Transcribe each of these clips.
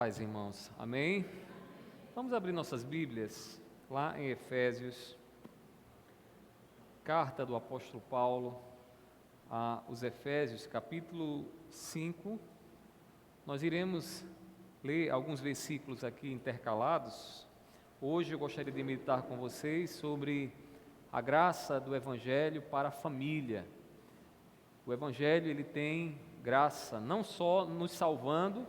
Paz, irmãos. Amém? Vamos abrir nossas Bíblias lá em Efésios, carta do apóstolo Paulo aos Efésios, capítulo 5. Nós iremos ler alguns versículos aqui intercalados. Hoje eu gostaria de meditar com vocês sobre a graça do Evangelho para a família. O Evangelho, ele tem graça, não só nos salvando,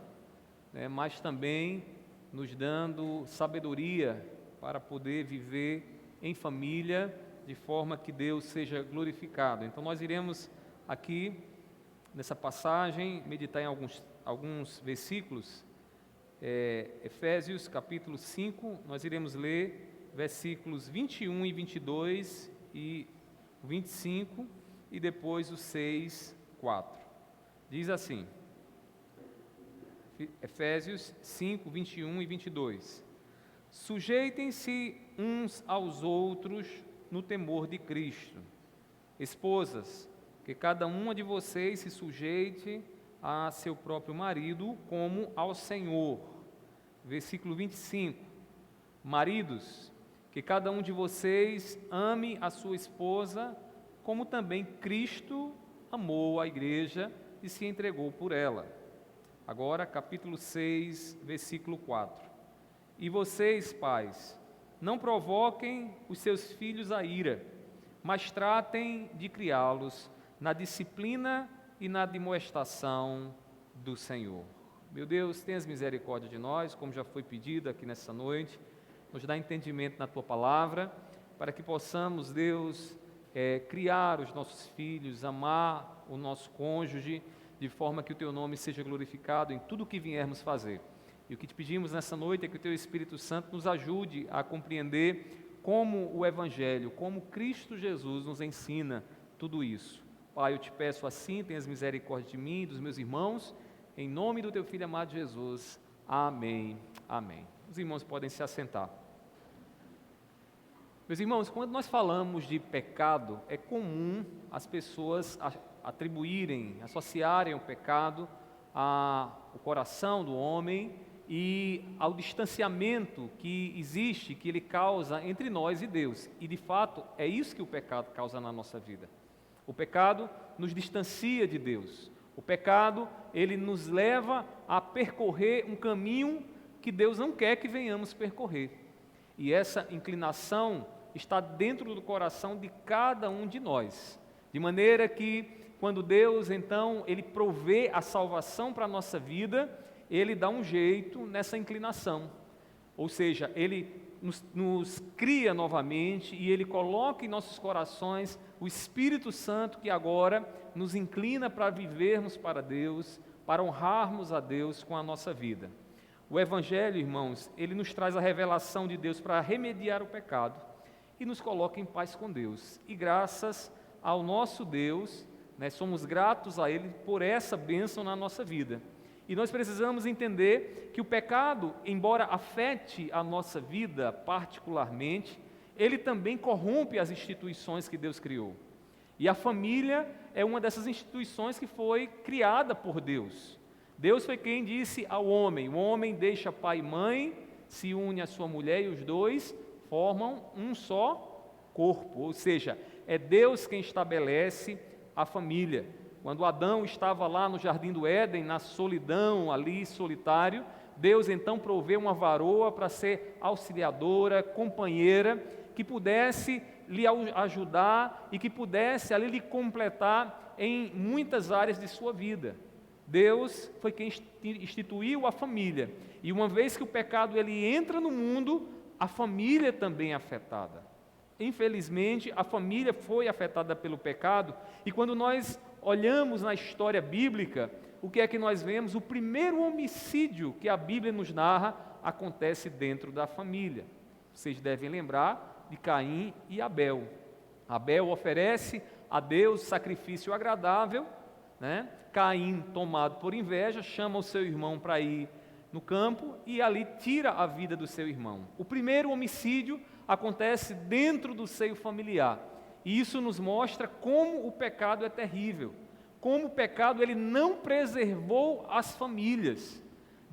mas também nos dando sabedoria para poder viver em família, de forma que Deus seja glorificado. Então nós iremos aqui, nessa passagem, meditar em alguns versículos. Efésios capítulo 5, nós iremos ler versículos 21 e 22 e 25 e depois o 6, 4. Diz assim, Efésios 5, 21 e 22. Sujeitem-se uns aos outros no temor de Cristo. Esposas, que cada uma de vocês se sujeite a seu próprio marido como ao Senhor. Versículo 25. Maridos, que cada um de vocês ame a sua esposa como também Cristo amou a igreja e se entregou por ela. Agora, capítulo 6, versículo 4. E vocês, pais, não provoquem os seus filhos à ira, mas tratem de criá-los na disciplina e na admoestação do Senhor. Meu Deus, tenhas misericórdia de nós, como já foi pedido aqui nessa noite, nos dá entendimento na Tua Palavra, para que possamos, Deus, criar os nossos filhos, amar o nosso cônjuge, de forma que o Teu nome seja glorificado em tudo o que viermos fazer. E o que te pedimos nessa noite é que o Teu Espírito Santo nos ajude a compreender como o Evangelho, como Cristo Jesus nos ensina tudo isso. Pai, eu te peço assim, tenhas misericórdia de mim e dos meus irmãos, em nome do Teu Filho amado Jesus. Amém. Amém. Os irmãos podem se assentar. Meus irmãos, quando nós falamos de pecado, é comum as pessoas atribuírem, associarem o pecado ao coração do homem e ao distanciamento que existe, que ele causa entre nós e Deus. E de fato, é isso que o pecado causa na nossa vida. O pecado nos distancia de Deus. O pecado, ele nos leva a percorrer um caminho que Deus não quer que venhamos percorrer. E essa inclinação está dentro do coração de cada um de nós. De maneira que, quando Deus, então, Ele provê a salvação para a nossa vida, Ele dá um jeito nessa inclinação. Ou seja, Ele nos cria novamente e Ele coloca em nossos corações o Espírito Santo que agora nos inclina para vivermos para Deus, para honrarmos a Deus com a nossa vida. O Evangelho, irmãos, ele nos traz a revelação de Deus para remediar o pecado e nos coloca em paz com Deus. E graças ao nosso Deus, somos gratos a Ele por essa bênção na nossa vida. E nós precisamos entender que o pecado, embora afete a nossa vida particularmente, ele também corrompe as instituições que Deus criou. E a família é uma dessas instituições que foi criada por Deus. Deus foi quem disse ao homem: o homem deixa pai e mãe, se une à sua mulher e os dois formam um só corpo. Ou seja, é Deus quem estabelece a família. Quando Adão estava lá no jardim do Éden, na solidão, ali solitário, Deus então proveu uma varoa para ser auxiliadora, companheira, que pudesse lhe ajudar e que pudesse ali lhe completar em muitas áreas de sua vida. Deus foi quem instituiu a família. E uma vez que o pecado ele entra no mundo, a família também é afetada. Infelizmente, a família foi afetada pelo pecado, e quando nós olhamos na história bíblica, o que é que nós vemos? O primeiro homicídio que a Bíblia nos narra acontece dentro da família. Vocês devem lembrar de Caim e Abel. Abel oferece a Deus sacrifício agradável, Caim, tomado por inveja, chama o seu irmão para ir no campo e ali tira a vida do seu irmão. O primeiro homicídio acontece dentro do seio familiar. E isso nos mostra como o pecado é terrível, como o pecado ele não preservou as famílias.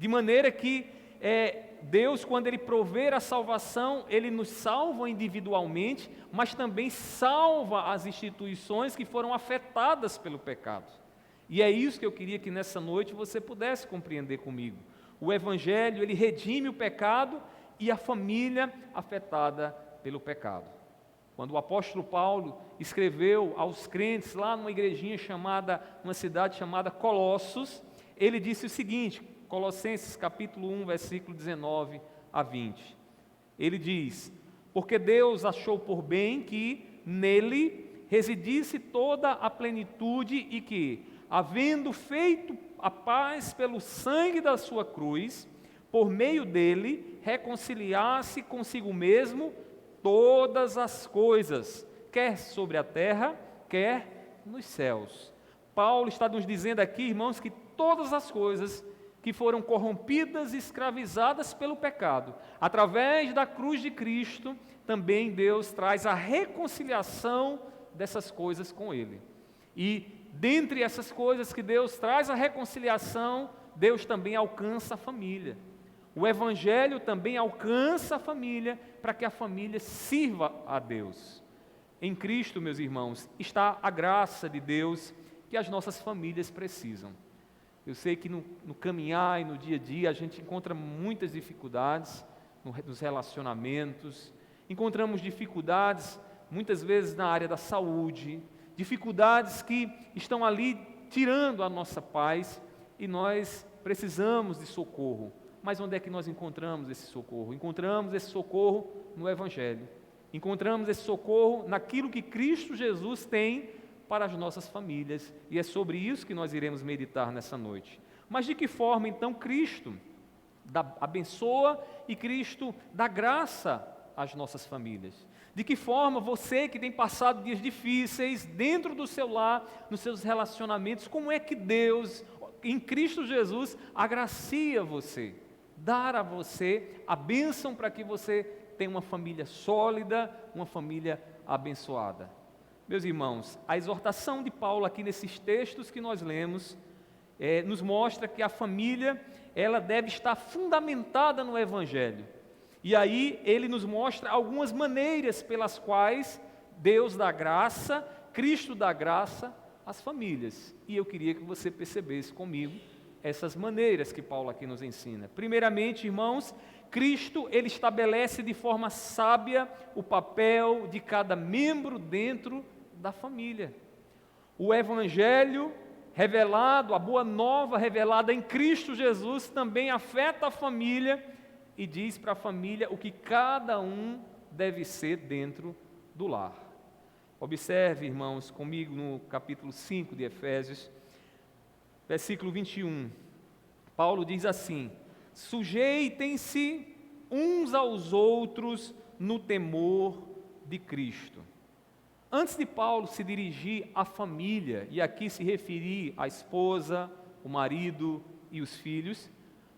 De maneira que Deus, quando Ele prover a salvação, Ele nos salva individualmente, mas também salva as instituições que foram afetadas pelo pecado. E é isso que eu queria que nessa noite você pudesse compreender comigo. O Evangelho, ele redime o pecado e a família afetada pelo pecado. Quando o apóstolo Paulo escreveu aos crentes lá numa cidade chamada Colossos, ele disse o seguinte, Colossenses capítulo 1, versículo 19 a 20. Ele diz: porque Deus achou por bem que nele residisse toda a plenitude e que, havendo feito a paz pelo sangue da sua cruz, por meio dele reconciliasse consigo mesmo todas as coisas, quer sobre a terra, quer nos céus. Paulo está nos dizendo aqui, irmãos, que todas as coisas que foram corrompidas e escravizadas pelo pecado, através da cruz de Cristo, também Deus traz a reconciliação dessas coisas com Ele. E dentre essas coisas que Deus traz a reconciliação, Deus também alcança a família. O Evangelho também alcança a família, para que a família sirva a Deus. Em Cristo, meus irmãos, está a graça de Deus que as nossas famílias precisam. Eu sei que no caminhar e no dia a dia a gente encontra muitas dificuldades nos relacionamentos, encontramos dificuldades muitas vezes na área da saúde, dificuldades que estão ali tirando a nossa paz e nós precisamos de socorro. Mas onde é que nós encontramos esse socorro? Encontramos esse socorro no Evangelho. Encontramos esse socorro naquilo que Cristo Jesus tem para as nossas famílias. E é sobre isso que nós iremos meditar nessa noite. Mas de que forma então Cristo abençoa e Cristo dá graça às nossas famílias? De que forma você que tem passado dias difíceis dentro do seu lar, nos seus relacionamentos, como é que Deus, em Cristo Jesus, agracia você? Dar a você a bênção para que você tenha uma família sólida, uma família abençoada. Meus irmãos, a exortação de Paulo aqui nesses textos que nós lemos, nos mostra que a família, ela deve estar fundamentada no Evangelho. E aí ele nos mostra algumas maneiras pelas quais Deus dá graça, Cristo dá graça às famílias. E eu queria que você percebesse comigo essas maneiras que Paulo aqui nos ensina. Primeiramente, irmãos, Cristo, ele estabelece de forma sábia o papel de cada membro dentro da família. O Evangelho revelado, a boa nova revelada em Cristo Jesus, também afeta a família e diz para a família o que cada um deve ser dentro do lar. Observe, irmãos, comigo no capítulo 5 de Efésios, versículo 21. Paulo diz assim: sujeitem-se uns aos outros no temor de Cristo. Antes de Paulo se dirigir à família, e aqui se referir à esposa, o marido e os filhos,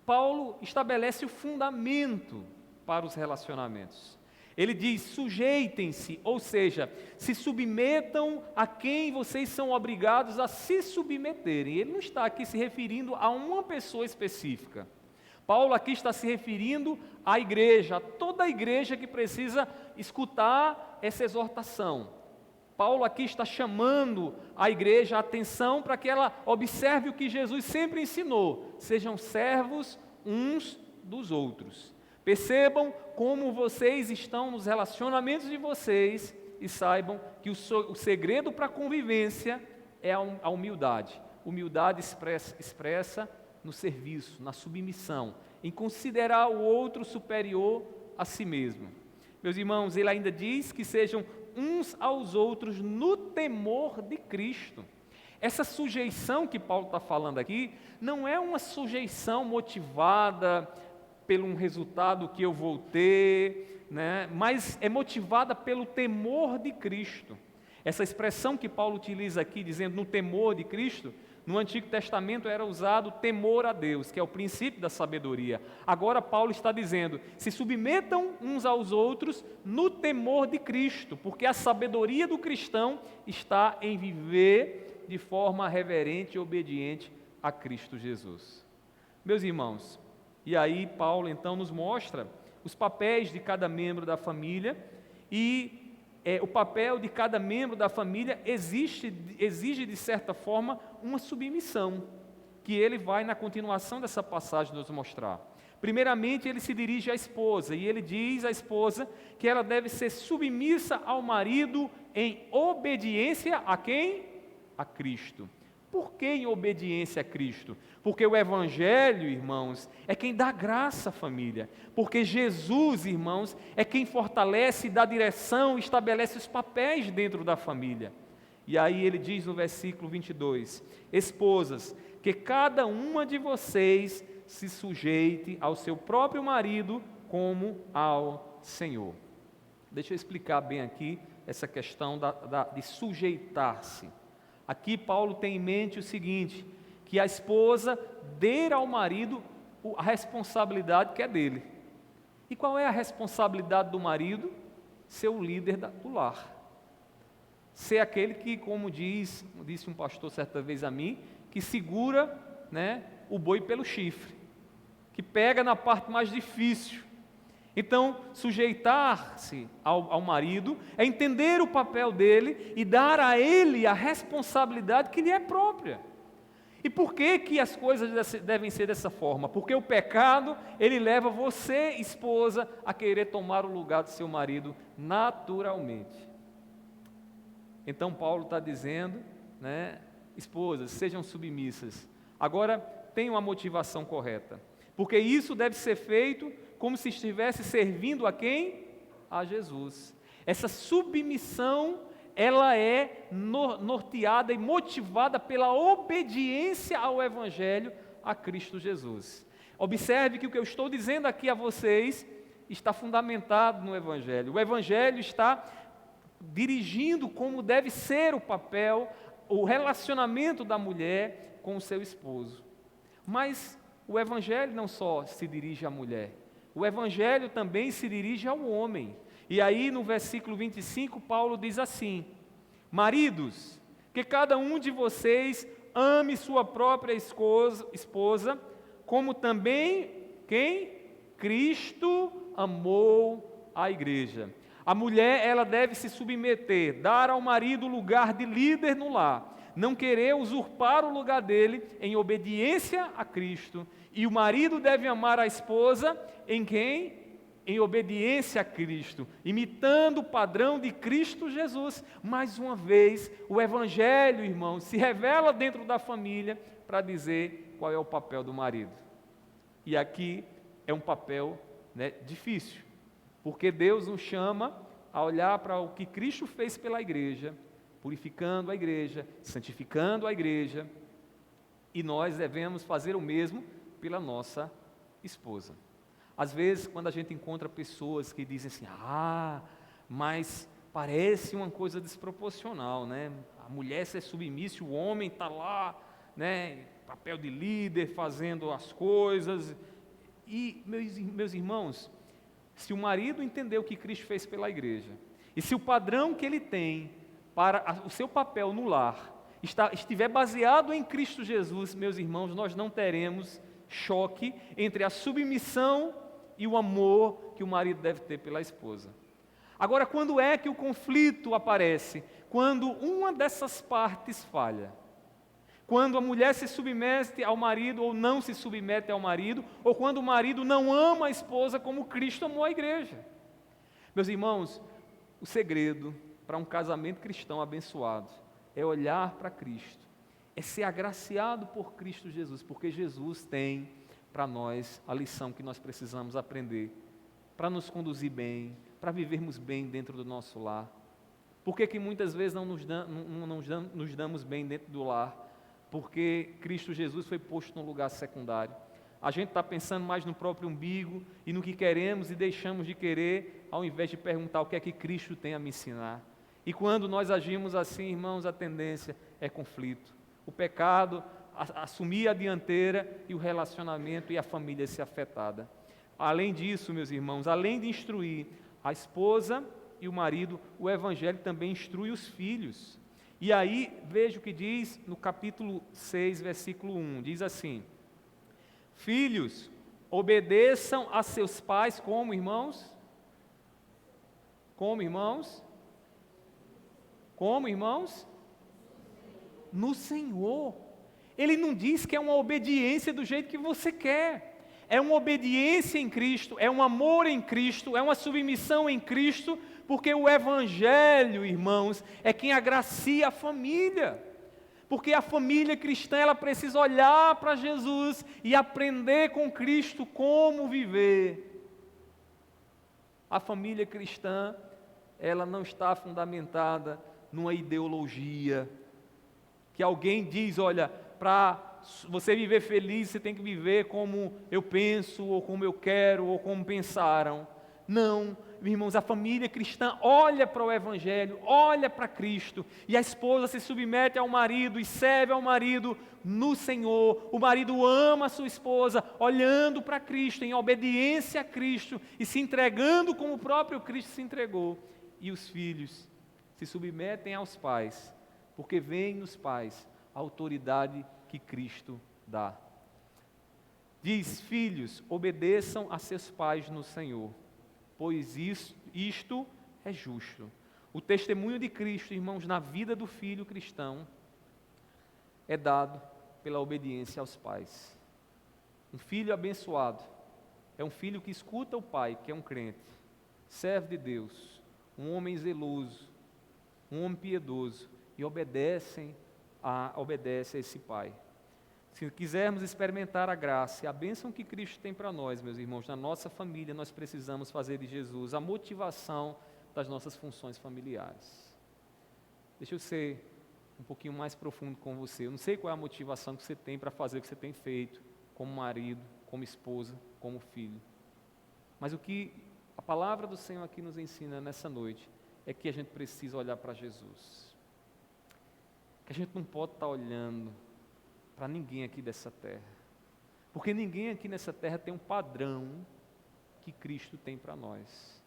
Paulo estabelece o fundamento para os relacionamentos. Ele diz: sujeitem-se, ou seja, se submetam a quem vocês são obrigados a se submeterem. Ele não está aqui se referindo a uma pessoa específica. Paulo aqui está se referindo à igreja, a toda a igreja que precisa escutar essa exortação. Paulo aqui está chamando a igreja a atenção para que ela observe o que Jesus sempre ensinou: sejam servos uns dos outros. Percebam como vocês estão nos relacionamentos de vocês e saibam que o segredo para a convivência é a humildade. Humildade expressa no serviço, na submissão, em considerar o outro superior a si mesmo. Meus irmãos, ele ainda diz que sejam uns aos outros no temor de Cristo. Essa sujeição que Paulo está falando aqui não é uma sujeição motivada pelo um resultado que eu vou ter, mas é motivada pelo temor de Cristo. Essa expressão que Paulo utiliza aqui, dizendo no temor de Cristo, no Antigo Testamento era usado temor a Deus, que é o princípio da sabedoria. Agora Paulo está dizendo: se submetam uns aos outros no temor de Cristo, porque a sabedoria do cristão está em viver de forma reverente e obediente a Cristo Jesus. Meus irmãos, E aí Paulo então nos mostra os papéis de cada membro da família e o papel de cada membro da família exige de certa forma uma submissão, que ele vai na continuação dessa passagem nos mostrar. Primeiramente ele se dirige à esposa e ele diz à esposa que ela deve ser submissa ao marido em obediência a quem? A Cristo. Por que em obediência a Cristo? Porque o Evangelho, irmãos, é quem dá graça à família. Porque Jesus, irmãos, é quem fortalece, dá direção, estabelece os papéis dentro da família. E aí ele diz no versículo 22, esposas, que cada uma de vocês se sujeite ao seu próprio marido como ao Senhor. Deixa eu explicar bem aqui essa questão de sujeitar-se. Aqui Paulo tem em mente o seguinte, que a esposa dê ao marido a responsabilidade que é dele. E qual é a responsabilidade do marido? Ser o líder do lar. Ser aquele que, como disse um pastor certa vez a mim, que segura, o boi pelo chifre, que pega na parte mais difícil. Então, sujeitar-se ao marido é entender o papel dele e dar a ele a responsabilidade que lhe é própria. E por que as coisas devem ser dessa forma? Porque o pecado, ele leva você, esposa, a querer tomar o lugar do seu marido naturalmente. Então, Paulo está dizendo, esposas, sejam submissas. Agora, tenham a motivação correta. Porque isso deve ser feito como se estivesse servindo a quem? A Jesus. Essa submissão, ela é norteada e motivada pela obediência ao Evangelho, a Cristo Jesus. Observe que o que eu estou dizendo aqui a vocês está fundamentado no Evangelho. O Evangelho está dirigindo como deve ser o papel, o relacionamento da mulher com o seu esposo. Mas o Evangelho não só se dirige à mulher, o Evangelho também se dirige ao homem. E aí no versículo 25, Paulo diz assim, maridos, que cada um de vocês ame sua própria esposa, como também, quem? Cristo amou a igreja. A mulher, ela deve se submeter, dar ao marido o lugar de líder no lar, não querer usurpar o lugar dele em obediência a Cristo. E o marido deve amar a esposa em quem? Em obediência a Cristo, imitando o padrão de Cristo Jesus. Mais uma vez, o Evangelho, irmãos, se revela dentro da família para dizer qual é o papel do marido. E aqui é um papel difícil, porque Deus nos chama a olhar para o que Cristo fez pela igreja, purificando a igreja, santificando a igreja, e nós devemos fazer o mesmo pela nossa esposa. Às vezes, quando a gente encontra pessoas que dizem assim, mas parece uma coisa desproporcional, a mulher ser submissa, o homem está lá, papel de líder, fazendo as coisas. E, meus irmãos, se o marido entender o que Cristo fez pela igreja, e se o padrão que ele tem para o seu papel no lar estiver baseado em Cristo Jesus, meus irmãos, nós não teremos choque entre a submissão e o amor que o marido deve ter pela esposa. Agora, quando é que o conflito aparece? Quando uma dessas partes falha. Quando a mulher se submete ao marido ou não se submete ao marido, ou quando o marido não ama a esposa como Cristo amou a igreja. Meus irmãos, o segredo para um casamento cristão abençoado é olhar para Cristo, é ser agraciado por Cristo Jesus, porque Jesus tem para nós a lição que nós precisamos aprender, para nos conduzir bem, para vivermos bem dentro do nosso lar. Por que muitas vezes não nos damos bem dentro do lar? Porque Cristo Jesus foi posto num lugar secundário. A gente está pensando mais no próprio umbigo e no que queremos e deixamos de querer, ao invés de perguntar o que é que Cristo tem a me ensinar. E quando nós agimos assim, irmãos, a tendência é conflito. O pecado assumir a dianteira e o relacionamento e a família ser afetada. Além disso, meus irmãos, além de instruir a esposa e o marido, o Evangelho também instrui os filhos. E aí, veja o que diz no capítulo 6, versículo 1, diz assim, filhos, obedeçam a seus pais como, irmãos? Como, irmãos? Como, irmãos? No Senhor. Ele não diz que é uma obediência do jeito que você quer. É uma obediência em Cristo, é um amor em Cristo, é uma submissão em Cristo, porque o Evangelho, irmãos, é quem agracia a família. Porque a família cristã, ela precisa olhar para Jesus e aprender com Cristo como viver. A família cristã, ela não está fundamentada numa ideologia, que alguém diz, olha, para você viver feliz, você tem que viver como eu penso, ou como eu quero, ou como pensaram. Não, irmãos, a família cristã olha para o Evangelho, olha para Cristo, e a esposa se submete ao marido e serve ao marido no Senhor. O marido ama a sua esposa, olhando para Cristo, em obediência a Cristo, e se entregando como o próprio Cristo se entregou. E os filhos se submetem aos pais, porque veem nos pais a autoridade que Cristo dá. Diz: filhos, obedeçam a seus pais no Senhor, pois isto é justo. O testemunho de Cristo, irmãos, na vida do filho cristão, é dado pela obediência aos pais. Um filho abençoado é um filho que escuta o pai, que é um crente, serve de Deus, um homem zeloso, um homem piedoso, e obedece a esse pai. Se quisermos experimentar a graça e a bênção que Cristo tem para nós, meus irmãos, na nossa família, nós precisamos fazer de Jesus a motivação das nossas funções familiares. Deixa eu ser um pouquinho mais profundo com você. Eu não sei qual é a motivação que você tem para fazer o que você tem feito, como marido, como esposa, como filho. Mas o que a palavra do Senhor aqui nos ensina nessa noite é que a gente precisa olhar para Jesus. Que a gente não pode estar olhando para ninguém aqui dessa terra, porque ninguém aqui nessa terra tem um padrão que Cristo tem para nós.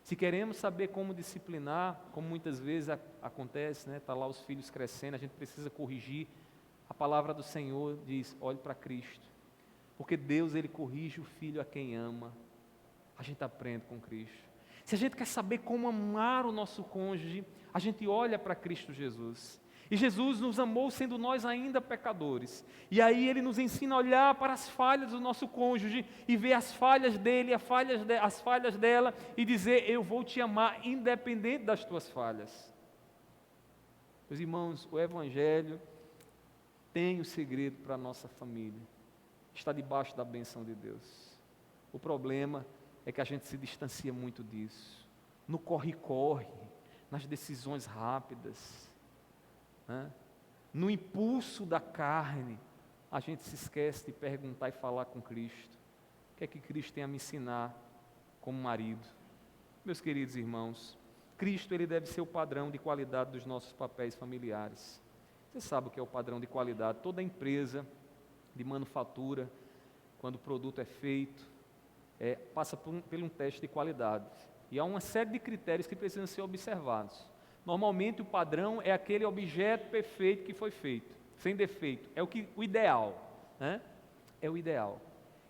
Se queremos saber como disciplinar, como muitas vezes acontece, tá lá os filhos crescendo, a gente precisa corrigir. A palavra do Senhor diz: olhe para Cristo, porque Deus, Ele corrige o filho a quem ama. A gente aprende com Cristo. Se a gente quer saber como amar o nosso cônjuge, a gente olha para Cristo Jesus. E Jesus nos amou sendo nós ainda pecadores. E aí Ele nos ensina a olhar para as falhas do nosso cônjuge e ver as falhas dele, as falhas dela, e dizer: eu vou te amar independente das tuas falhas. Meus irmãos, o Evangelho tem o segredo para a nossa família. Está debaixo da bênção de Deus. O problema é que a gente se distancia muito disso. No corre-corre, nas decisões rápidas, no impulso da carne, a gente se esquece de perguntar e falar com Cristo. O que é que Cristo tem a me ensinar como marido? Meus queridos irmãos, Cristo, Ele deve ser o padrão de qualidade dos nossos papéis familiares. Você sabe o que é o padrão de qualidade? Toda empresa de manufatura, quando o produto é feito, passa por um teste de qualidade. E há uma série de critérios que precisam ser observados. Normalmente o padrão é aquele objeto perfeito que foi feito, sem defeito. É o ideal, É o ideal.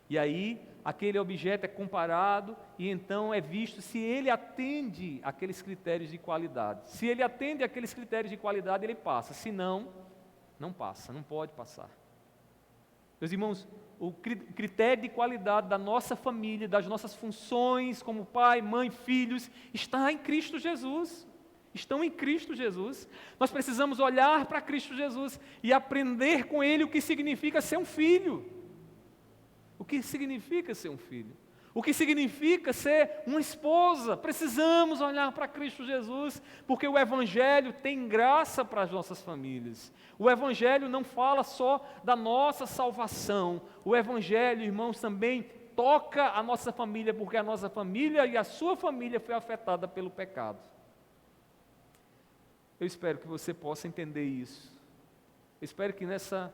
E aí, aquele objeto é comparado e então é visto se ele atende aqueles critérios de qualidade. Se ele atende aqueles critérios de qualidade, ele passa. Se não, não passa, não pode passar. Meus irmãos, o critério de qualidade da nossa família, das nossas funções como pai, mãe, filhos, está em Cristo Jesus. Estão em Cristo Jesus. Nós precisamos olhar para Cristo Jesus e aprender com Ele o que significa ser um filho. O que significa ser um filho? O que significa ser uma esposa? Precisamos olhar para Cristo Jesus, porque o Evangelho tem graça para as nossas famílias. O Evangelho não fala só da nossa salvação. O Evangelho, irmãos, também toca a nossa família, porque a nossa família e a sua família foi afetada pelo pecado. Eu espero que você possa entender isso. Eu espero que nessa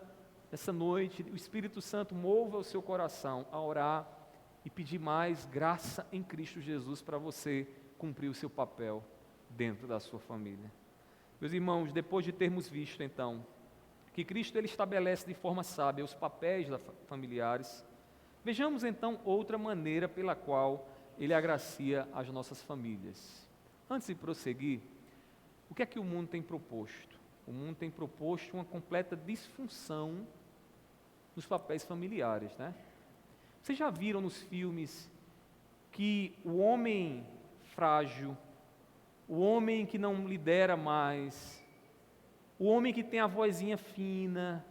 noite o Espírito Santo mova o seu coração a orar e pedir mais graça em Cristo Jesus para você cumprir o seu papel dentro da sua família. Meus irmãos, depois de termos visto então que Cristo, Ele estabelece de forma sábia os papéis familiares, Vejamos então outra maneira pela qual Ele agracia as nossas famílias. Antes de prosseguir, o que é que o mundo tem proposto? O mundo tem proposto uma completa disfunção nos papéis familiares, né? Vocês já viram nos filmes que o homem frágil, o homem que não lidera mais, o homem que tem a vozinha fina,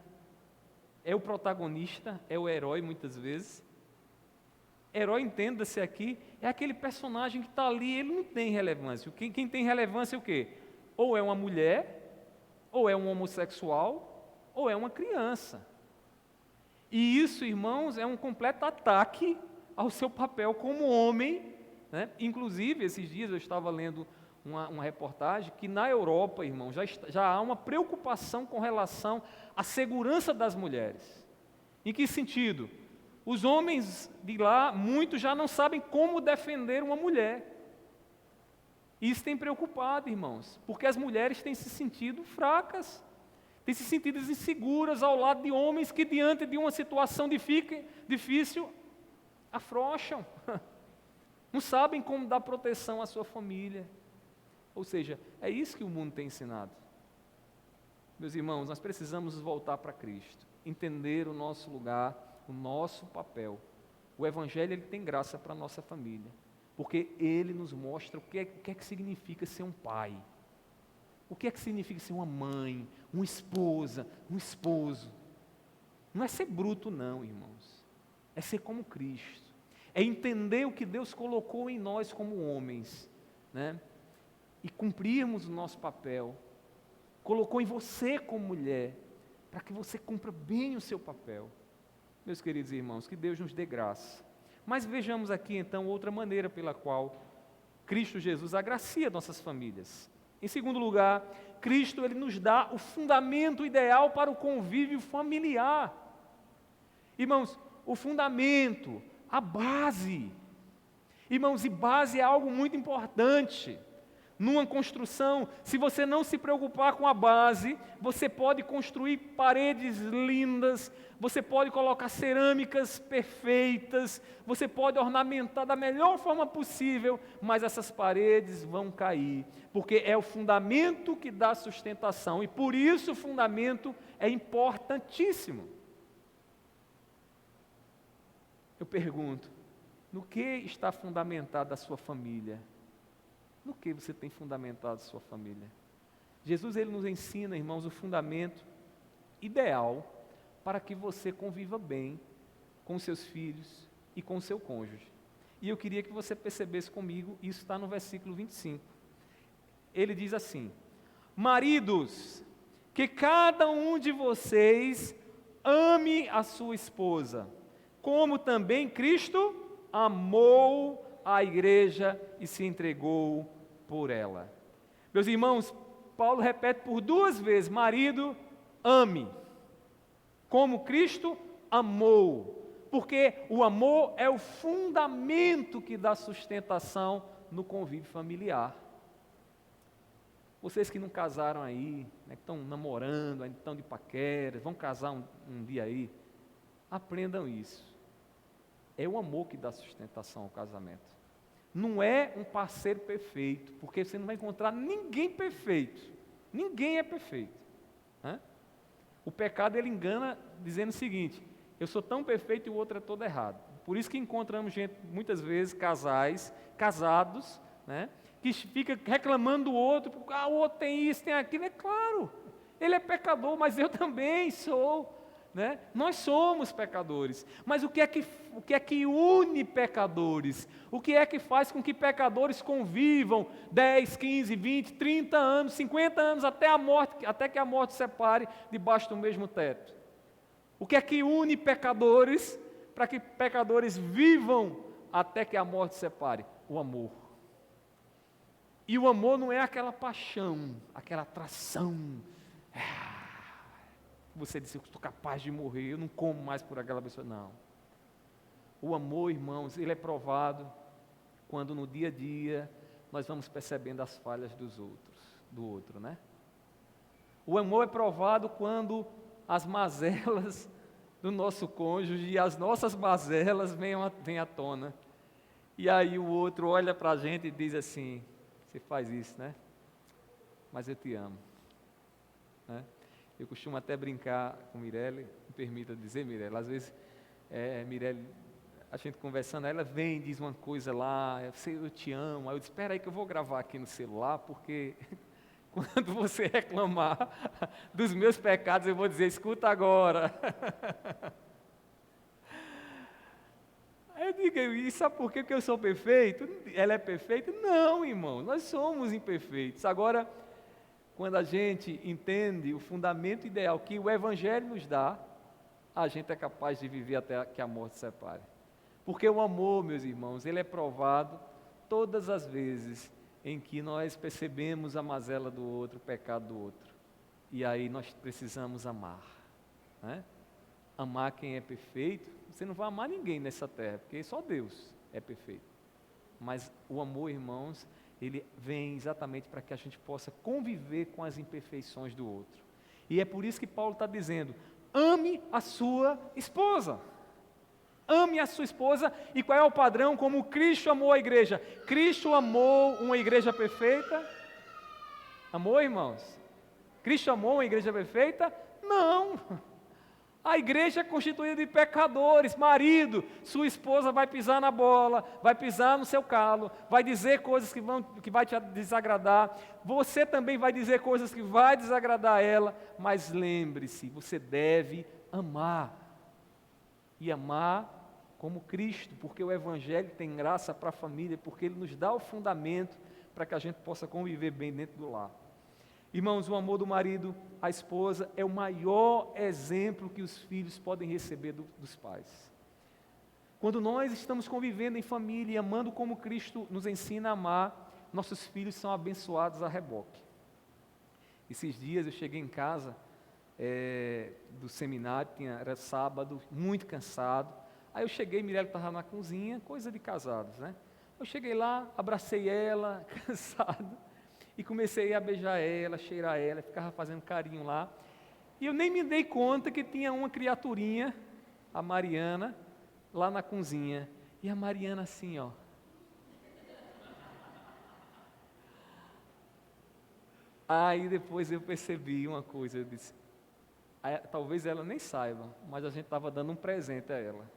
é o protagonista, é o herói muitas vezes. Herói, entenda-se aqui, é aquele personagem que está ali, ele não tem relevância. Quem tem relevância é o quê? Ou é uma mulher, ou é um homossexual, ou é uma criança. E isso, irmãos, é um completo ataque ao seu papel como homem, né? Inclusive, esses dias eu estava lendo uma reportagem que na Europa, irmão, já há uma preocupação com relação à segurança das mulheres. Em que sentido? Os homens de lá, muitos já não sabem como defender uma mulher. Isso tem preocupado, irmãos, porque as mulheres têm se sentido fracas, têm se sentido inseguras ao lado de homens que, diante de uma situação difícil, afrouxam, não sabem como dar proteção à sua família. Ou seja, é isso que o mundo tem ensinado. Meus irmãos, nós precisamos voltar para Cristo, entender o nosso lugar, o nosso papel. O Evangelho, ele tem graça para a nossa família, porque ele nos mostra o que é que significa ser um pai, o que é que significa ser uma mãe, uma esposa, um esposo. Não é ser bruto não, irmãos, é ser como Cristo, é entender o que Deus colocou em nós como homens, né? E cumprirmos o nosso papel, colocou em você como mulher, para que você cumpra bem o seu papel. Meus queridos irmãos, que Deus nos dê graça. Mas vejamos aqui então outra maneira pela qual Cristo Jesus agracia nossas famílias. Em segundo lugar, Cristo, ele nos dá o fundamento ideal para o convívio familiar. Irmãos, o fundamento, a base. Irmãos, e base é algo muito importante. Numa construção, se você não se preocupar com a base, você pode construir paredes lindas, você pode colocar cerâmicas perfeitas, você pode ornamentar da melhor forma possível, mas essas paredes vão cair, porque é o fundamento que dá sustentação, e por isso o fundamento é importantíssimo. Eu pergunto, no que está fundamentada a sua família? No que você tem fundamentado a sua família? Jesus, ele nos ensina, irmãos, o fundamento ideal para que você conviva bem com seus filhos e com o seu cônjuge. E eu queria que você percebesse comigo, isso está no versículo 25. Ele diz assim: maridos, que cada um de vocês ame a sua esposa, como também Cristo amou a igreja e se entregou por ela. Meus irmãos, Paulo repete por 2 vezes: marido, ame, como Cristo amou, porque o amor é o fundamento que dá sustentação no convívio familiar. Vocês que não casaram aí, né, que estão namorando, ainda estão de paquera, vão casar um dia aí, aprendam isso. É o amor que dá sustentação ao casamento. Não é um parceiro perfeito, porque você não vai encontrar ninguém perfeito. Ninguém é perfeito, né? O pecado, ele engana dizendo o seguinte: eu sou tão perfeito e o outro é todo errado. Por isso que encontramos gente, muitas vezes, casados, né, que fica reclamando do outro, porque o outro tem isso, tem aquilo. É claro, ele é pecador, mas eu também sou. Né? Nós somos pecadores, mas o que é que une pecadores? O que é que faz com que pecadores convivam 10, 15, 20, 30 anos, 50 anos até a morte, até que a morte separe debaixo do mesmo teto? O que é que une pecadores para que pecadores vivam até que a morte separe? O amor. E o amor não é aquela paixão, aquela atração. Você disse: eu estou capaz de morrer, eu não como mais por aquela pessoa. Não. O amor, irmãos, ele é provado quando no dia a dia nós vamos percebendo as falhas do outro, né? O amor é provado quando as mazelas do nosso cônjuge e as nossas mazelas venham à tona. E aí o outro olha para a gente e diz assim: você faz isso, né? Mas eu te amo. Né? Eu costumo até brincar com Mirelle, me permita dizer, Mirelle, às vezes, Mirelle, a gente conversando, ela vem e diz uma coisa lá, eu te amo, aí eu disse, espera aí que eu vou gravar aqui no celular, porque quando você reclamar dos meus pecados, eu vou dizer, escuta agora. Aí eu digo, e sabe por quê? Porque eu sou perfeito? Ela é perfeita? Não, irmão, nós somos imperfeitos. Agora, quando a gente entende o fundamento ideal que o Evangelho nos dá, a gente é capaz de viver até que a morte separe. Porque o amor, meus irmãos, ele é provado todas as vezes em que nós percebemos a mazela do outro, o pecado do outro. E aí nós precisamos amar. Né? Amar quem é perfeito. Você não vai amar ninguém nessa terra, porque só Deus é perfeito. Mas o amor, irmãos, ele vem exatamente para que a gente possa conviver com as imperfeições do outro. E é por isso que Paulo está dizendo, ame a sua esposa. Ame a sua esposa, e qual é o padrão? Como Cristo amou a igreja. Cristo amou uma igreja perfeita? Amou, irmãos? Cristo amou uma igreja perfeita? Não. A igreja é constituída de pecadores. Marido, sua esposa vai pisar na bola, vai pisar no seu calo, vai dizer coisas que vai te desagradar. Você também vai dizer coisas que vai desagradar ela, mas lembre-se, você deve amar. E amar como Cristo, porque o Evangelho tem graça para a família, porque ele nos dá o fundamento para que a gente possa conviver bem dentro do lar. Irmãos, o amor do marido à esposa é o maior exemplo que os filhos podem receber dos pais. Quando nós estamos convivendo em família e amando como Cristo nos ensina a amar, nossos filhos são abençoados a reboque. Esses dias eu cheguei em casa do seminário, era sábado, muito cansado. Aí eu cheguei, Mirelle estava na cozinha, coisa de casados, né? Eu cheguei lá, abracei ela, cansado, e comecei a beijar ela, cheirar ela, ficava fazendo carinho lá. E eu nem me dei conta que tinha uma criaturinha, a Mariana, lá na cozinha. E a Mariana assim, ó. Aí depois eu percebi uma coisa, eu disse, talvez ela nem saiba, mas a gente estava dando um presente a ela.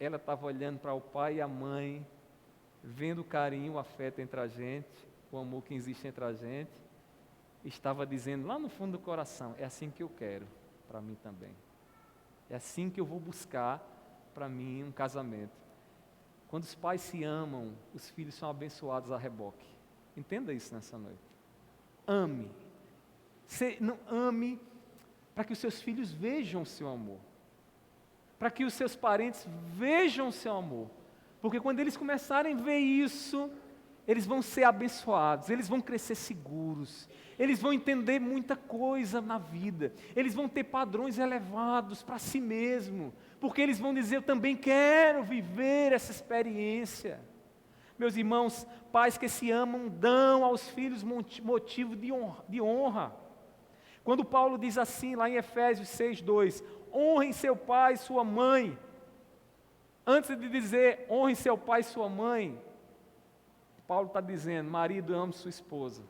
Ela estava olhando para o pai e a mãe, vendo o carinho, o afeto entre a gente, o amor que existe entre a gente, estava dizendo lá no fundo do coração, é assim que eu quero, para mim também. É assim que eu vou buscar para mim um casamento. Quando os pais se amam, os filhos são abençoados a reboque. Entenda isso nessa noite. Ame. Ame para que os seus filhos vejam o seu amor. Para que os seus parentes vejam o seu amor. Porque quando eles começarem a ver isso, eles vão ser abençoados, eles vão crescer seguros, eles vão entender muita coisa na vida, eles vão ter padrões elevados para si mesmo, porque eles vão dizer, eu também quero viver essa experiência. Meus irmãos, pais que se amam dão aos filhos motivo de honra. Quando Paulo diz assim, lá em Efésios 6:2, honrem seu pai e sua mãe. Antes de dizer, honrem seu pai e sua mãe, Paulo está dizendo, marido, ame sua esposa.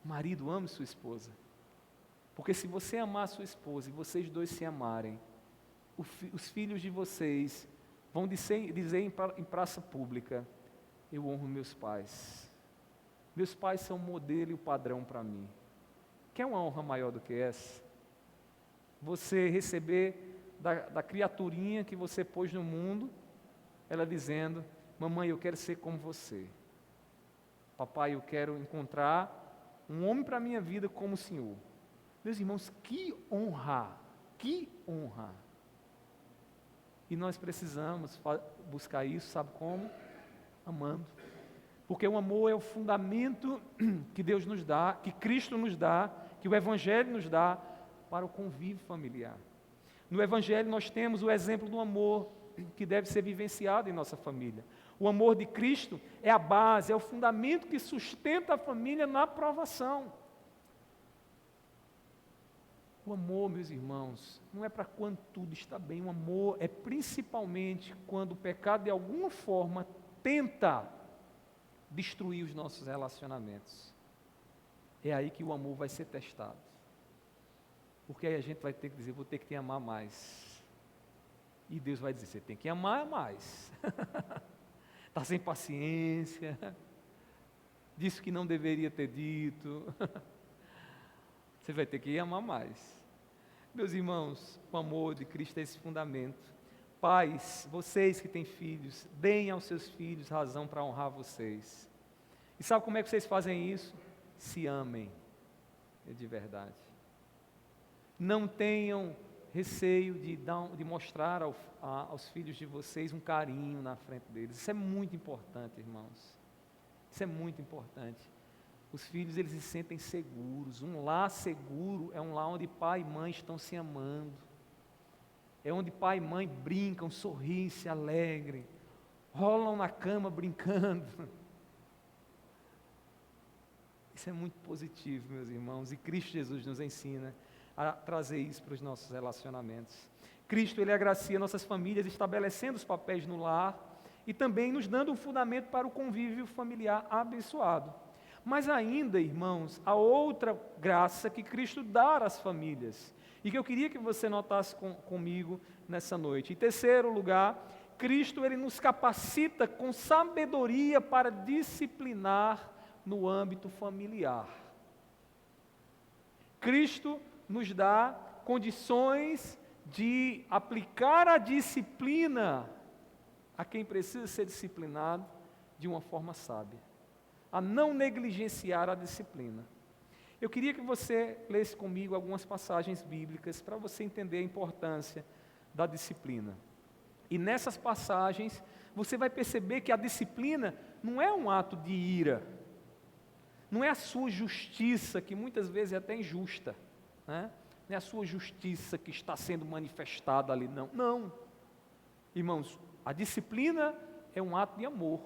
Marido, ame sua esposa. Porque se você amar sua esposa e vocês dois se amarem, os filhos de vocês vão dizer em praça pública, eu honro meus pais. Meus pais são o modelo e o padrão para mim. Quer uma honra maior do que essa? Você receber da criaturinha que você pôs no mundo, ela dizendo, mamãe, eu quero ser como você. Papai, eu quero encontrar um homem para a minha vida como o Senhor. Meus irmãos, que honra! Que honra! E nós precisamos buscar isso, sabe como? Amando. Porque o amor é o fundamento que Deus nos dá, que Cristo nos dá, que o Evangelho nos dá para o convívio familiar. No Evangelho nós temos o exemplo do amor que deve ser vivenciado em nossa família. O amor de Cristo é a base, é o fundamento que sustenta a família na provação. O amor, meus irmãos, não é para quando tudo está bem. O amor é principalmente quando o pecado, de alguma forma, tenta destruir os nossos relacionamentos. É aí que o amor vai ser testado. Porque aí a gente vai ter que dizer, vou ter que te amar mais. E Deus vai dizer, você tem que amar mais. Está sem paciência. Disse que não deveria ter dito. Você vai ter que amar mais. Meus irmãos, o amor de Cristo é esse fundamento. Pais, vocês que têm filhos, deem aos seus filhos razão para honrar vocês. E sabe como é que vocês fazem isso? Se amem, de verdade. Não tenham receio de mostrar aos filhos de vocês um carinho na frente deles. Isso é muito importante, irmãos. Isso é muito importante. Os filhos, eles se sentem seguros. Um lar seguro é um lar onde pai e mãe estão se amando. É onde pai e mãe brincam, sorriem, se alegrem, rolam na cama brincando. Isso é muito positivo, meus irmãos, e Cristo Jesus nos ensina a trazer isso para os nossos relacionamentos. Cristo, Ele agracia nossas famílias, estabelecendo os papéis no lar e também nos dando um fundamento para o convívio familiar abençoado. Mas ainda, irmãos, há outra graça que Cristo dá às famílias, e que eu queria que você notasse comigo nessa noite. Em terceiro lugar, Cristo, Ele nos capacita com sabedoria para disciplinar no âmbito familiar. Cristo nos dá condições de aplicar a disciplina a quem precisa ser disciplinado de uma forma sábia, a não negligenciar a disciplina. Eu queria que você lesse comigo algumas passagens bíblicas para você entender a importância da disciplina. E nessas passagens, você vai perceber que a disciplina não é um ato de ira, não é a sua justiça, que muitas vezes é até injusta, né? Não é a sua justiça que está sendo manifestada ali, não. Não. Irmãos, a disciplina é um ato de amor.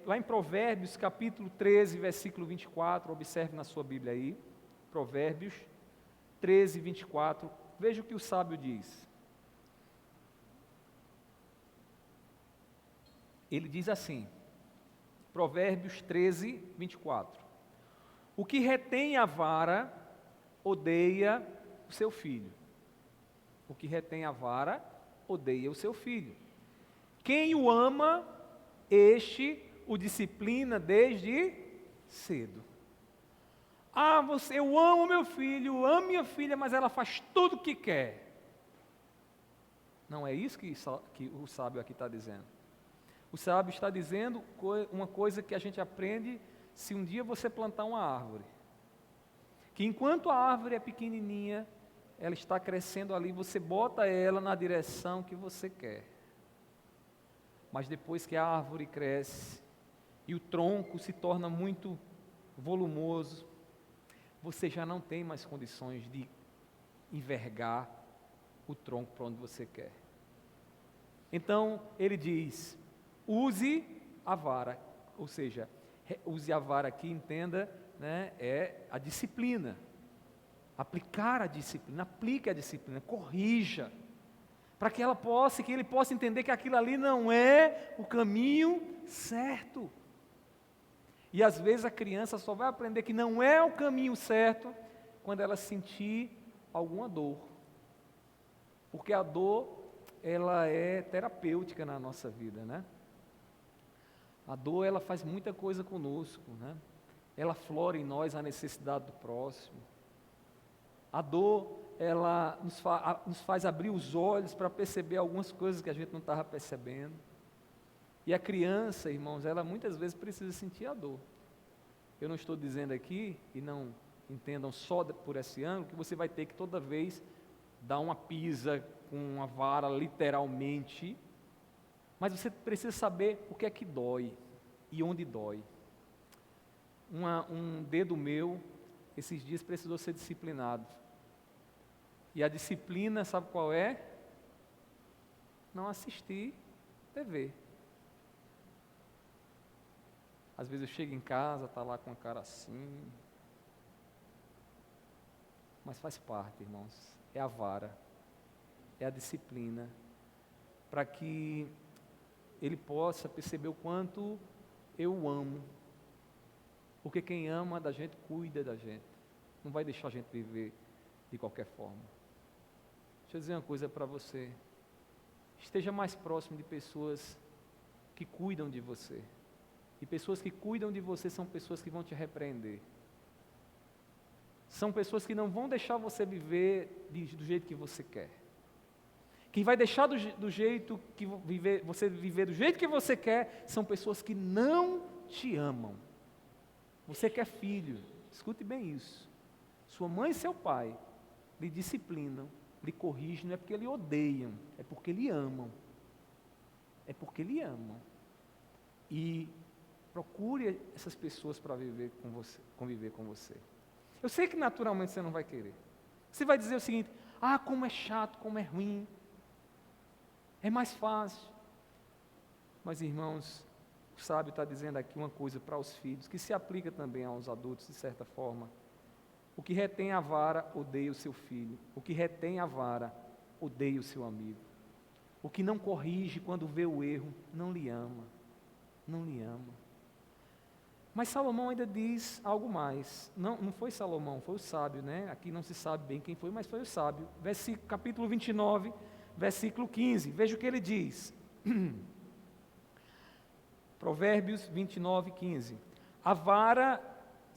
Lá em Provérbios, capítulo 13, versículo 24, observe na sua Bíblia aí, Provérbios 13, 24, veja o que o sábio diz. Ele diz assim, Provérbios 13, 24, o que retém a vara, odeia o seu filho. O que retém a vara, odeia o seu filho. Quem o ama, este o disciplina desde cedo. Eu amo meu filho, amo minha filha, mas ela faz tudo o que quer. Não é isso que o sábio aqui está dizendo. O sábio está dizendo uma coisa que a gente aprende se um dia você plantar uma árvore. Que enquanto a árvore é pequenininha, ela está crescendo ali, você bota ela na direção que você quer. Mas depois que a árvore cresce e o tronco se torna muito volumoso, você já não tem mais condições de envergar o tronco para onde você quer. Então, ele diz, use a vara, ou seja, use a vara aqui, entenda, né, é a disciplina. Aplicar a disciplina, aplique a disciplina, corrija, para que ele possa entender que aquilo ali não é o caminho certo. E às vezes a criança só vai aprender que não é o caminho certo quando ela sentir alguma dor. Porque a dor, ela é terapêutica na nossa vida, né? A dor, ela faz muita coisa conosco, né? Ela aflora em nós a necessidade do próximo. A dor, ela nos faz abrir os olhos para perceber algumas coisas que a gente não estava percebendo. E a criança, irmãos, ela muitas vezes precisa sentir a dor. Eu não estou dizendo aqui, e não entendam só por esse ângulo, que você vai ter que toda vez dar uma pisa com uma vara, literalmente. Mas você precisa saber o que é que dói e onde dói. Um dedo meu, esses dias, precisou ser disciplinado. E a disciplina, sabe qual é? Não assistir TV. Às vezes eu chego em casa, está lá com a cara assim. mas faz parte, irmãos. É a vara, é a disciplina, para que ele possa perceber o quanto eu o amo. Porque quem ama da gente, cuida da gente. Não vai deixar a gente viver de qualquer forma. Deixa eu dizer uma coisa para você. Esteja mais próximo de pessoas que cuidam de você. E pessoas que cuidam de você são pessoas que vão te repreender. São pessoas que não vão deixar você viver do jeito que você quer. Quem vai deixar do jeito que você viver do jeito que você quer, são pessoas que não te amam. Você que é filho, escute bem isso. Sua mãe e seu pai lhe disciplinam, lhe corrigem, não é porque lhe odeiam, é porque lhe amam. É porque lhe amam. E procure essas pessoas para conviver com você. Eu sei que naturalmente você não vai querer. Você vai dizer o seguinte: como é chato, como é ruim. É mais fácil. Mas, irmãos, o sábio está dizendo aqui uma coisa para os filhos, que se aplica também aos adultos, de certa forma. O que retém a vara, odeia o seu filho. O que retém a vara, odeia o seu amigo. O que não corrige quando vê o erro, não lhe ama. Não lhe ama. Mas Salomão ainda diz algo mais. Não foi Salomão, foi o sábio, né? Aqui não se sabe bem quem foi, mas foi o sábio. Capítulo 29, versículo 15. Veja o que ele diz. Provérbios 29, 15. A vara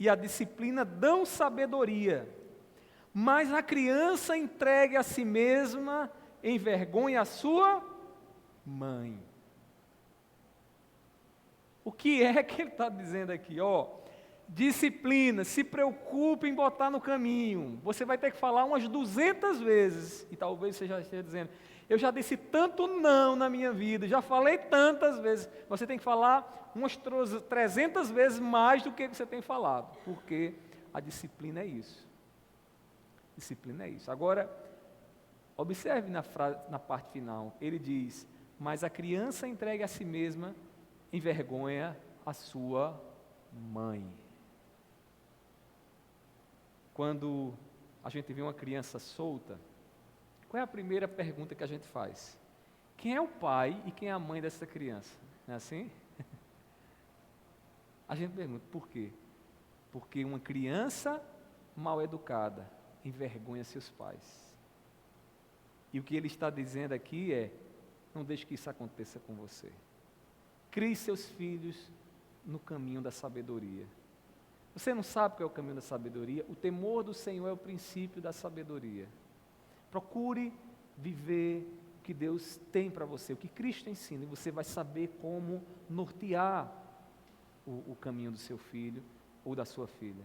e a disciplina dão sabedoria, mas a criança entregue a si mesma envergonha a sua mãe. O que é que ele está dizendo aqui? Disciplina, se preocupe em botar no caminho. Você vai ter que falar umas 200 vezes, e talvez você já esteja dizendo: eu já disse tanto não na minha vida, já falei tantas vezes. Você tem que falar umas 300 vezes mais do que você tem falado, porque a disciplina é isso. Disciplina é isso. Agora, observe na parte final, ele diz: mas a criança entregue a si mesma envergonha a sua mãe. Quando a gente vê uma criança solta, qual é a primeira pergunta que a gente faz? Quem é o pai e quem é a mãe dessa criança? Não é assim? A gente pergunta, por quê? Porque uma criança mal educada envergonha seus pais. E o que ele está dizendo aqui é: não deixe que isso aconteça com você. Crie seus filhos no caminho da sabedoria. Você não sabe qual é o caminho da sabedoria? O temor do Senhor é o princípio da sabedoria. Procure viver o que Deus tem para você, o que Cristo ensina, e você vai saber como nortear o caminho do seu filho ou da sua filha.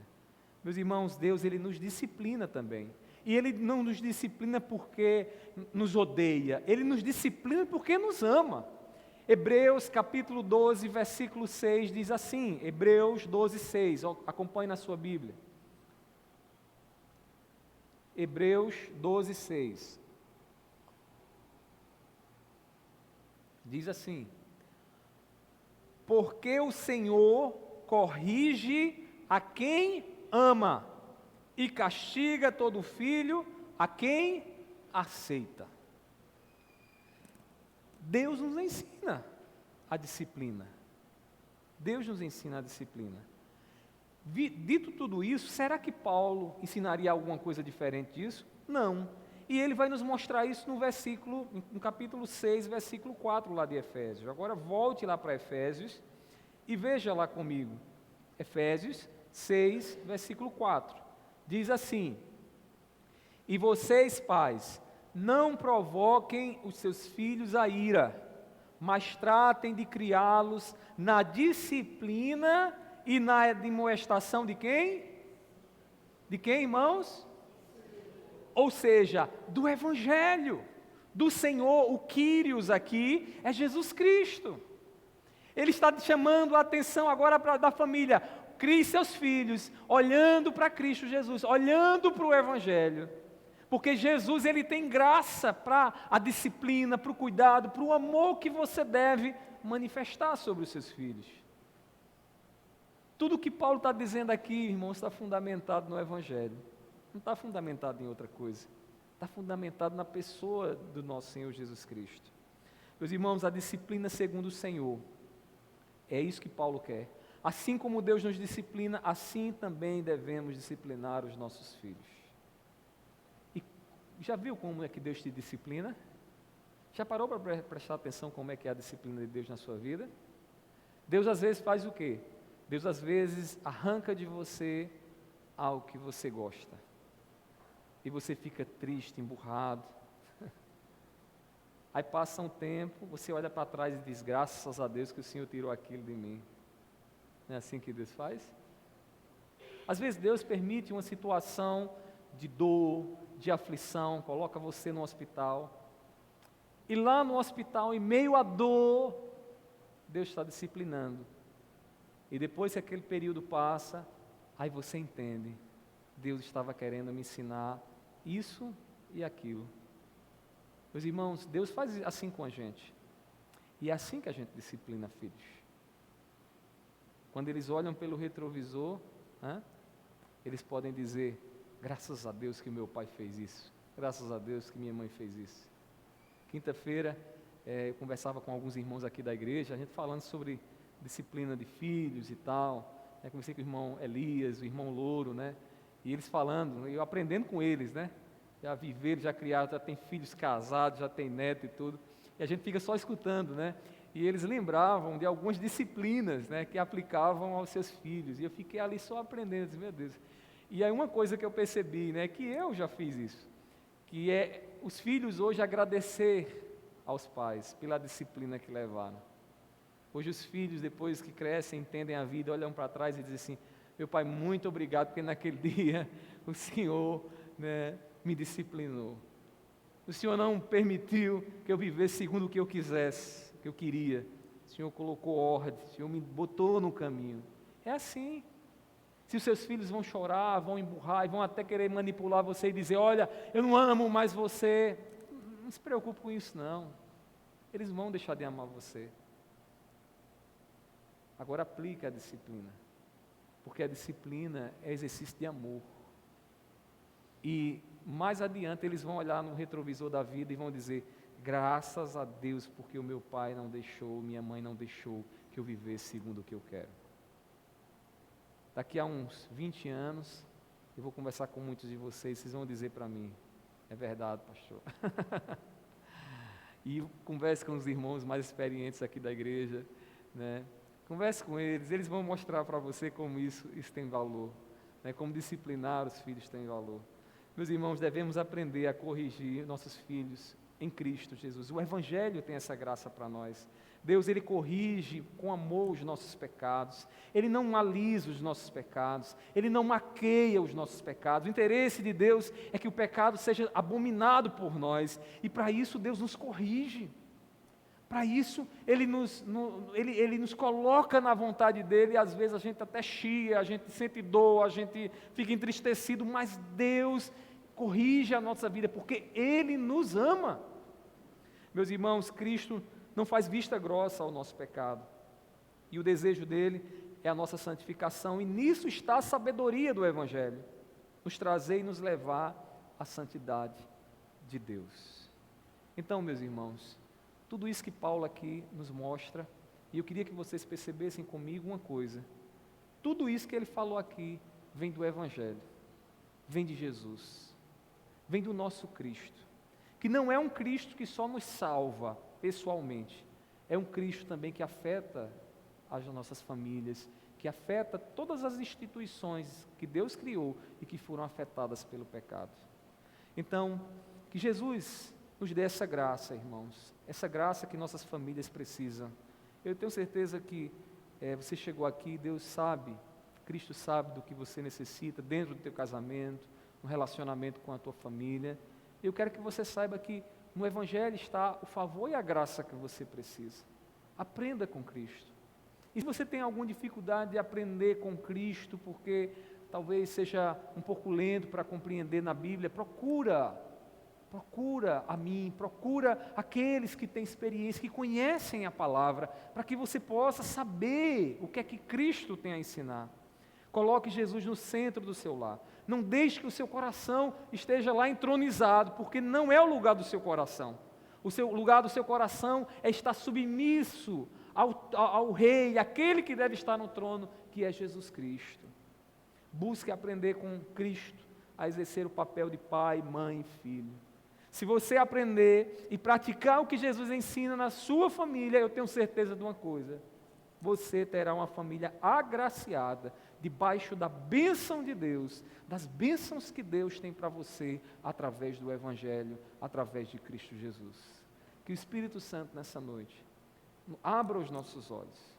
Meus irmãos, Deus, Ele nos disciplina também. E Ele não nos disciplina porque nos odeia, Ele nos disciplina porque nos ama. Hebreus capítulo 12, versículo 6 diz assim, Hebreus 12, 6, acompanhe na sua Bíblia. Hebreus 12, 6. Diz assim: porque o Senhor corrige a quem ama e castiga todo filho a quem aceita. Deus nos ensina a disciplina. Deus nos ensina a disciplina. Dito tudo isso, será que Paulo ensinaria alguma coisa diferente disso? Não. E ele vai nos mostrar isso no capítulo 6, versículo 4 lá de Efésios. Agora volte lá para Efésios e veja lá comigo. Efésios 6, versículo 4. Diz assim: e vocês, pais, não provoquem os seus filhos a ira, mas tratem de criá-los na disciplina e na admoestação de quem? De quem, irmãos? Ou seja, do Evangelho, do Senhor. O Kyrios aqui é Jesus Cristo. Ele está chamando a atenção agora da família. Crie seus filhos olhando para Cristo Jesus, olhando para o Evangelho. Porque Jesus, Ele tem graça para a disciplina, para o cuidado, para o amor que você deve manifestar sobre os seus filhos. Tudo que Paulo está dizendo aqui, irmãos, está fundamentado no Evangelho. não está fundamentado em outra coisa. Está fundamentado na pessoa do nosso Senhor Jesus Cristo. Meus irmãos, a disciplina segundo o Senhor, é isso que Paulo quer. Assim como Deus nos disciplina, assim também devemos disciplinar os nossos filhos. E já viu como é que Deus te disciplina? Já parou para prestar atenção como é que é a disciplina de Deus na sua vida? Deus às vezes faz o quê? Deus às vezes arranca de você algo que você gosta. E você fica triste, emburrado. Aí passa um tempo, você olha para trás e diz, graças a Deus que o Senhor tirou aquilo de mim. Não é assim que Deus faz? Às vezes Deus permite uma situação de dor, de aflição, coloca você no hospital. E lá no hospital, em meio à dor, Deus está disciplinando. E depois que aquele período passa, aí você entende, Deus estava querendo me ensinar isso e aquilo. Meus irmãos, Deus faz assim com a gente. E é assim que a gente disciplina filhos. Quando eles olham pelo retrovisor, eles podem dizer, graças a Deus que meu pai fez isso. Graças a Deus que minha mãe fez isso. Quinta-feira, eu conversava com alguns irmãos aqui da igreja, a gente falando sobre disciplina de filhos e tal. Conversei com o irmão Elias, o irmão Louro, né? E eles falando, eu aprendendo com eles, né? Já viveram, já criaram, já tem filhos casados, já tem neto e tudo. E a gente fica só escutando, né? E eles lembravam de algumas disciplinas, né, que aplicavam aos seus filhos. E eu fiquei ali só aprendendo, disse, meu Deus. E aí uma coisa que eu percebi, né, que eu já fiz isso, que é os filhos hoje agradecer aos pais pela disciplina que levaram. Hoje os filhos, depois que crescem, entendem a vida, olham para trás e dizem assim, meu pai, muito obrigado, porque naquele dia o Senhor, né, me disciplinou. O Senhor não permitiu que eu vivesse segundo o que eu quisesse, o que eu queria. O Senhor colocou ordem, o Senhor me botou no caminho. É assim. Se os seus filhos vão chorar, vão emburrar e vão até querer manipular você e dizer, olha, eu não amo mais você, não se preocupe com isso não. Eles vão deixar de amar você. Agora aplica a disciplina, porque a disciplina é exercício de amor. E mais adiante eles vão olhar no retrovisor da vida e vão dizer, graças a Deus porque o meu pai não deixou, minha mãe não deixou que eu vivesse segundo o que eu quero. Daqui a uns 20 anos, eu vou conversar com muitos de vocês, vocês vão dizer para mim, é verdade, pastor. E converse com os irmãos mais experientes aqui da igreja, né? Converse com eles, eles vão mostrar para você como isso tem valor, né? Como disciplinar os filhos tem valor. Meus irmãos, devemos aprender a corrigir nossos filhos em Cristo Jesus. O Evangelho tem essa graça para nós. Deus, Ele corrige com amor os nossos pecados. Ele não alisa os nossos pecados. Ele não maqueia os nossos pecados. O interesse de Deus é que o pecado seja abominado por nós. E para isso Deus nos corrige. Para isso, Ele nos coloca na vontade dEle, e às vezes a gente até chia, a gente sente dor, a gente fica entristecido, mas Deus corrige a nossa vida, porque Ele nos ama. Meus irmãos, Cristo não faz vista grossa ao nosso pecado, e o desejo dEle é a nossa santificação, e nisso está a sabedoria do Evangelho, nos trazer e nos levar à santidade de Deus. Então, meus irmãos, tudo isso que Paulo aqui nos mostra, e eu queria que vocês percebessem comigo uma coisa, tudo isso que ele falou aqui vem do Evangelho, vem de Jesus, vem do nosso Cristo, que não é um Cristo que só nos salva pessoalmente, é um Cristo também que afeta as nossas famílias, que afeta todas as instituições que Deus criou e que foram afetadas pelo pecado. Então, que Jesus nos dê essa graça, irmãos, essa graça que nossas famílias precisam. Eu tenho certeza que você chegou aqui, Deus sabe, Cristo sabe do que você necessita dentro do teu casamento, no relacionamento com a tua família. Eu quero que você saiba que no Evangelho está o favor e a graça que você precisa. Aprenda com Cristo. E se você tem alguma dificuldade de aprender com Cristo, porque talvez seja um pouco lento para compreender na Bíblia, procura a mim, procura aqueles que têm experiência, que conhecem a palavra, para que você possa saber o que é que Cristo tem a ensinar. Coloque Jesus no centro do seu lar. Não deixe que o seu coração esteja lá entronizado, porque não é o lugar do seu coração. O lugar do seu coração é estar submisso ao Rei, aquele que deve estar no trono, que é Jesus Cristo. Busque aprender com Cristo a exercer o papel de pai, mãe e filho. Se você aprender e praticar o que Jesus ensina na sua família, eu tenho certeza de uma coisa: você terá uma família agraciada, debaixo da bênção de Deus, das bênçãos que Deus tem para você, através do Evangelho, através de Cristo Jesus. Que o Espírito Santo nessa noite abra os nossos olhos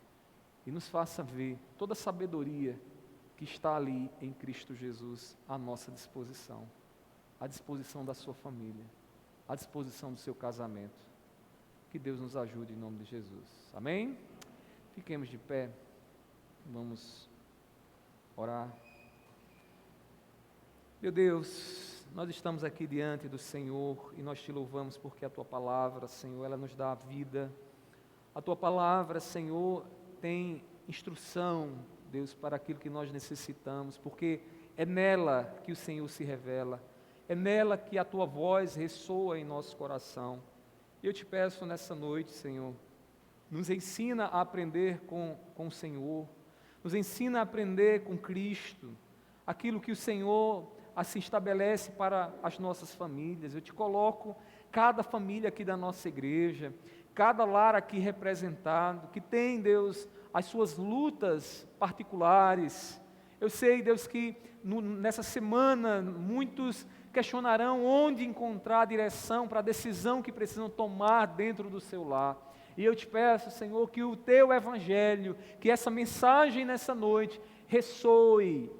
e nos faça ver toda a sabedoria que está ali em Cristo Jesus à nossa disposição, à disposição da sua família, à disposição do seu casamento. Que Deus nos ajude em nome de Jesus. Amém? Fiquemos de pé, vamos orar. Meu Deus, nós estamos aqui diante do Senhor e nós te louvamos porque a Tua palavra, Senhor, ela nos dá a vida. A Tua palavra, Senhor, tem instrução, Deus, para aquilo que nós necessitamos, porque é nela que o Senhor se revela, é nela que a Tua voz ressoa em nosso coração. E eu te peço nessa noite, Senhor, nos ensina a aprender com o Senhor, nos ensina a aprender com Cristo, aquilo que o Senhor assim estabelece para as nossas famílias. Eu te coloco cada família aqui da nossa igreja, cada lar aqui representado, que tem, Deus, as suas lutas particulares. Eu sei, Deus, que nessa semana muitos questionarão onde encontrar a direção para a decisão que precisam tomar dentro do seu lar. E eu te peço, Senhor, que o Teu Evangelho, que essa mensagem nessa noite ressoe,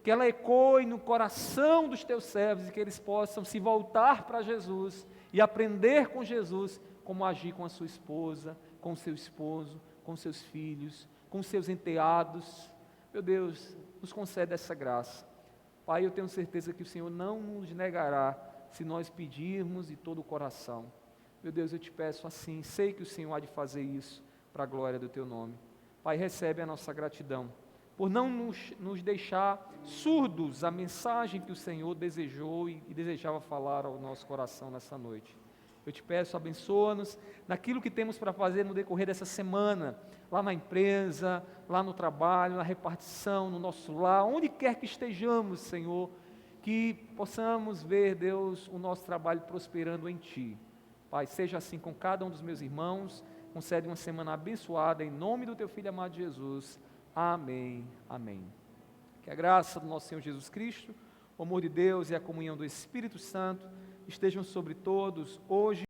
que ela ecoe no coração dos Teus servos e que eles possam se voltar para Jesus e aprender com Jesus como agir com a sua esposa, com o seu esposo, com seus filhos, com seus enteados. Meu Deus, nos concede essa graça. Pai, eu tenho certeza que o Senhor não nos negará se nós pedirmos de todo o coração. Meu Deus, eu te peço assim, sei que o Senhor há de fazer isso para a glória do Teu nome. Pai, recebe a nossa gratidão por não nos deixar surdos à mensagem que o Senhor desejou e desejava falar ao nosso coração nessa noite. Eu te peço, abençoa-nos naquilo que temos para fazer no decorrer dessa semana, lá na empresa, lá no trabalho, na repartição, no nosso lar, onde quer que estejamos, Senhor, que possamos ver, Deus, o nosso trabalho prosperando em Ti. Pai, seja assim com cada um dos meus irmãos, concede uma semana abençoada, em nome do Teu Filho amado Jesus. Amém, amém. Que a graça do nosso Senhor Jesus Cristo, o amor de Deus e a comunhão do Espírito Santo estejam sobre todos, hoje